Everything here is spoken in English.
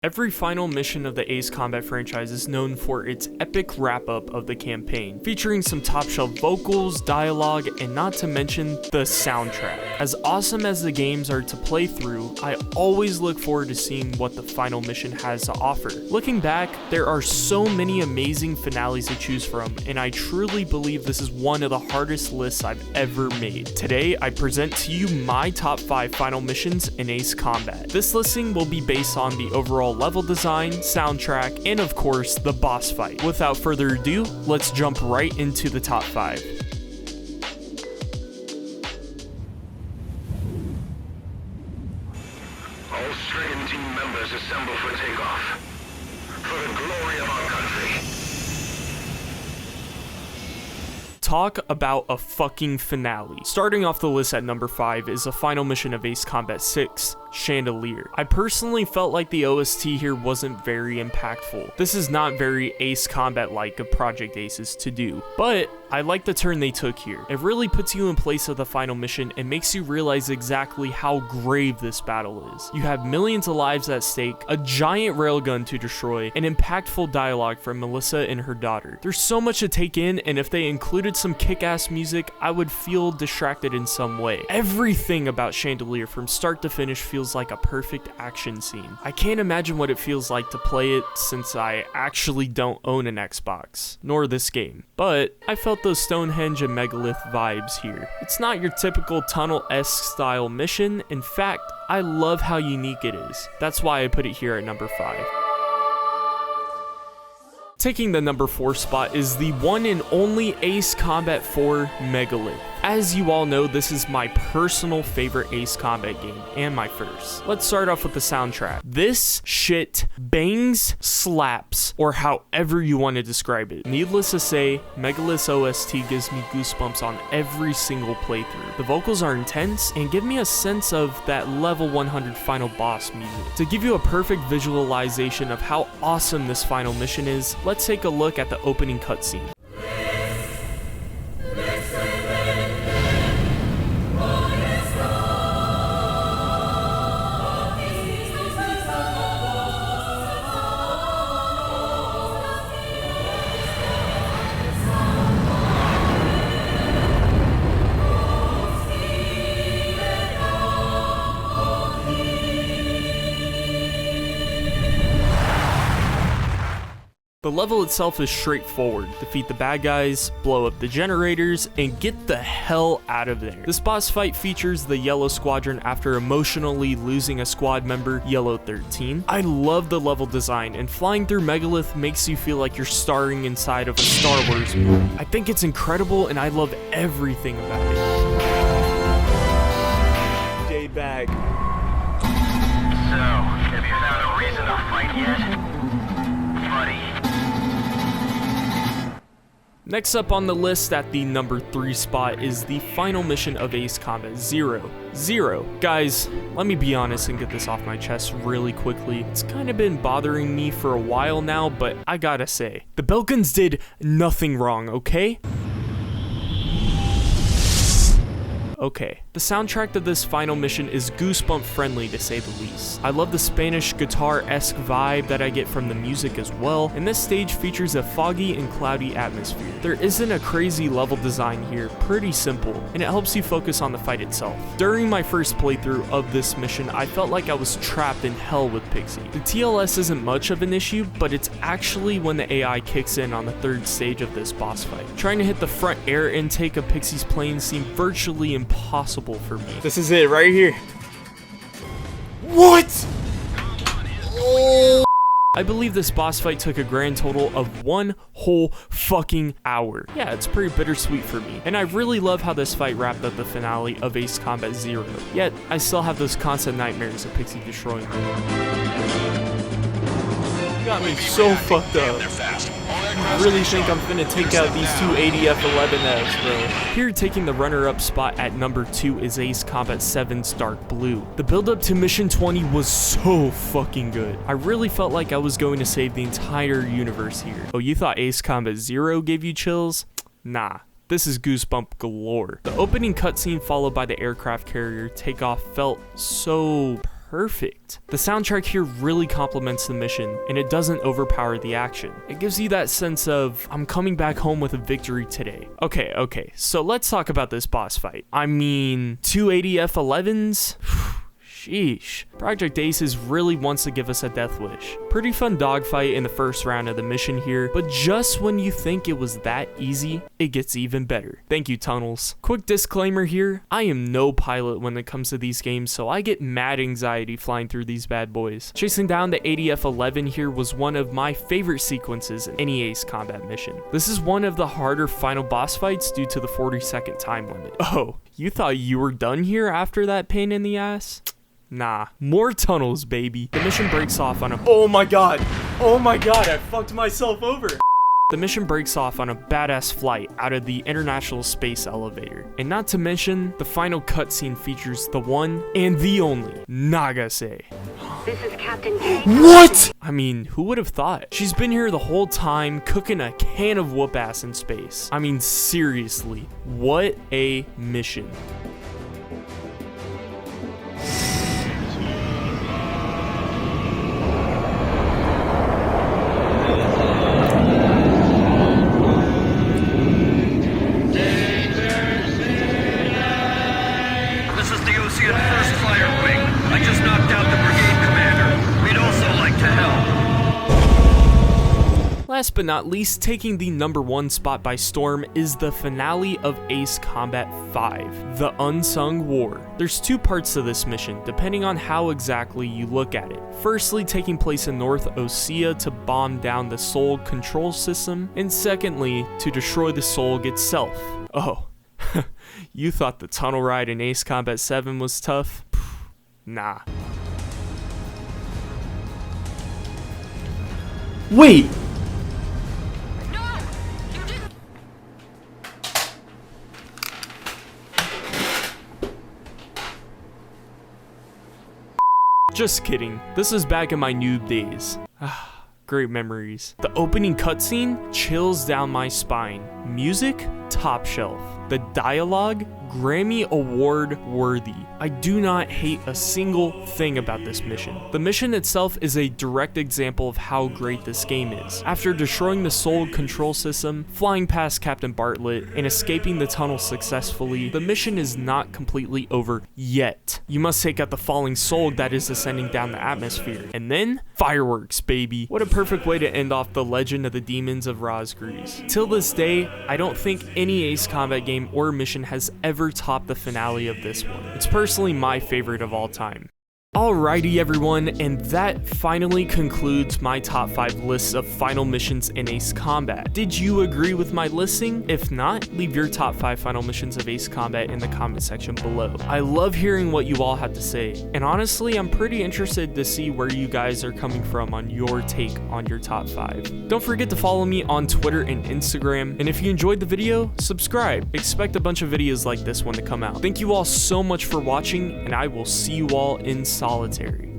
Every final mission of the Ace Combat franchise is known for its epic wrap-up of the campaign, featuring some top-shelf vocals, dialogue, and not to mention the soundtrack. As awesome as the games are to play through, I always look forward to seeing what the final mission has to offer. Looking back, there are so many amazing finales to choose from, and I truly believe this is one of the hardest lists I've ever made. Today, I present to you my top 5 final missions in Ace Combat. This listing will be based on the overall level design, soundtrack, and of course, the boss fight. Without further ado, let's jump right into the top 5. All stricken team members assemble for takeoff. For the glory of our country. Talk about a fucking finale. Starting off the list at number 5 is the final mission of Ace Combat 6, Chandelier. I personally felt like the OST here wasn't very impactful. This is not very Ace Combat-like of Project Ace's to do, but I like the turn they took here. It really puts you in place of the final mission and makes you realize exactly how grave this battle is. You have millions of lives at stake, a giant railgun to destroy, and impactful dialogue from Melissa and her daughter. There's so much to take in, and if they included some kick-ass music, I would feel distracted in some way. Everything about Chandelier from start to finish feels like a perfect action scene. I can't imagine what it feels like to play it since I actually don't own an Xbox, nor this game, but I felt those Stonehenge and Megalith vibes here. It's not your typical tunnel-esque style mission. In fact, I love how unique it is. That's why I put it here at number 5. Taking the number 4 spot is the one and only Ace Combat 4 Megalith. As you all know, this is my personal favorite Ace Combat game, and my first. Let's start off with the soundtrack. This shit bangs, slaps, or however you want to describe it. Needless to say, Megalith's OST gives me goosebumps on every single playthrough. The vocals are intense, and give me a sense of that level 100 final boss music. To give you a perfect visualization of how awesome this final mission is, let's take a look at the opening cutscene. The level itself is straightforward. Defeat the bad guys, blow up the generators, and get the hell out of there. This boss fight features the Yellow Squadron after emotionally losing a squad member, Yellow 13. I love the level design, and flying through Megalith makes you feel like you're starring inside of a Star Wars movie. I think it's incredible, and I love everything about it. J-Bag. So, have you found a reason to fight yet? Buddy. Next up on the list at the number 3 spot is the final mission of Ace Combat 0. Guys, let me be honest and get this off my chest really quickly. It's kind of been bothering me for a while now, but I gotta say, the Belkans did nothing wrong, okay? Okay, the soundtrack of this final mission is goosebump friendly to say the least. I love the Spanish guitar-esque vibe that I get from the music as well, and this stage features a foggy and cloudy atmosphere. There isn't a crazy level design here, pretty simple, and it helps you focus on the fight itself. During my first playthrough of this mission, I felt like I was trapped in hell with Pixie. The TLS isn't much of an issue, but it's actually when the AI kicks in on the 3rd stage of this boss fight. Trying to hit the front air intake of Pixie's plane seemed virtually impossible for me. This is it right here. What? Oh. I believe this boss fight took a grand total of 1 whole fucking hour. Yeah, it's pretty bittersweet for me. And I really love how this fight wrapped up the finale of Ace Combat 0. Yet, I still have those constant nightmares of Pixie destroying me. You got me so fucked up. I really think I'm finna take out these two ADF-11Fs, bro. Here, taking the runner-up spot at number 2 is Ace Combat 7's Dark Blue. The build-up to Mission 20 was so fucking good. I really felt like I was going to save the entire universe here. Oh, you thought Ace Combat 0 gave you chills? Nah. This is goosebump galore. The opening cutscene followed by the aircraft carrier takeoff felt so perfect. The soundtrack here really complements the mission, and it doesn't overpower the action. It gives you that sense of, I'm coming back home with a victory today. Okay, so let's talk about this boss fight. I mean, 280 F11s? Sheesh. Project Aces really wants to give us a death wish. Pretty fun dogfight in the first round of the mission here, but just when you think it was that easy, it gets even better. Thank you, Tunnels. Quick disclaimer here, I am no pilot when it comes to these games, so I get mad anxiety flying through these bad boys. Chasing down the 80 F11 here was one of my favorite sequences in any Ace Combat mission. This is one of the harder final boss fights due to the 40-second time limit. Oh, you thought you were done here after that pain in the ass? Nah, more tunnels, baby. The mission breaks off on a— oh my god, I fucked myself over. The mission breaks off on a badass flight out of the International Space Elevator. And not to mention, the final cutscene features the one and the only Nagase. This is Captain K. What? I mean, who would have thought? She's been here the whole time, cooking a can of whoop ass in space. I mean, seriously, what a mission. Last but not least, taking the #1 spot by storm is the finale of Ace Combat 5, The Unsung War. There's two parts to this mission, depending on how exactly you look at it. Firstly, taking place in North Osea to bomb down the Solg control system, and secondly, to destroy the Solg itself. Oh, you thought the tunnel ride in Ace Combat 7 was tough? Nah. Wait! Just kidding. This is back in my noob days. Great memories. The opening cutscene chills down my spine. Music, top shelf. The dialogue, Grammy Award worthy. I do not hate a single thing about this mission. The mission itself is a direct example of how great this game is. After destroying the Solg control system, flying past Captain Bartlett, and escaping the tunnel successfully, the mission is not completely over yet. You must take out the falling Solg that is ascending down the atmosphere. And then, fireworks, baby. What a perfect way to end off the Legend of the Demons of Rosgrees. Till this day, I don't think any Ace Combat game or mission has ever topped the finale of this one. It's personally my favorite of all time. Alrighty everyone, and that finally concludes my top 5 lists of final missions in Ace Combat. Did you agree with my listing? If not, leave your top 5 final missions of Ace Combat in the comment section below. I love hearing what you all have to say, and honestly, I'm pretty interested to see where you guys are coming from on your take on your top 5. Don't forget to follow me on Twitter and Instagram, and if you enjoyed the video, subscribe. Expect a bunch of videos like this one to come out. Thank you all so much for watching, and I will see you all in solitary.